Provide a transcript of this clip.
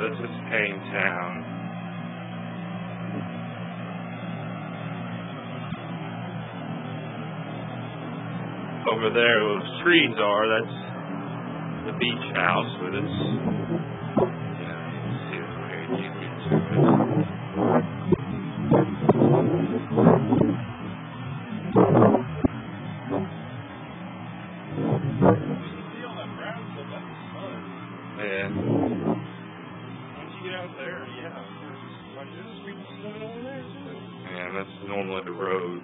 this is Paynetown. Over there, where those trees are, that's the beach house with its, you can see it's very deep into it. Yeah. Once you get out there, yeah. Like this is people swimming over there too. Yeah, that's normally the road.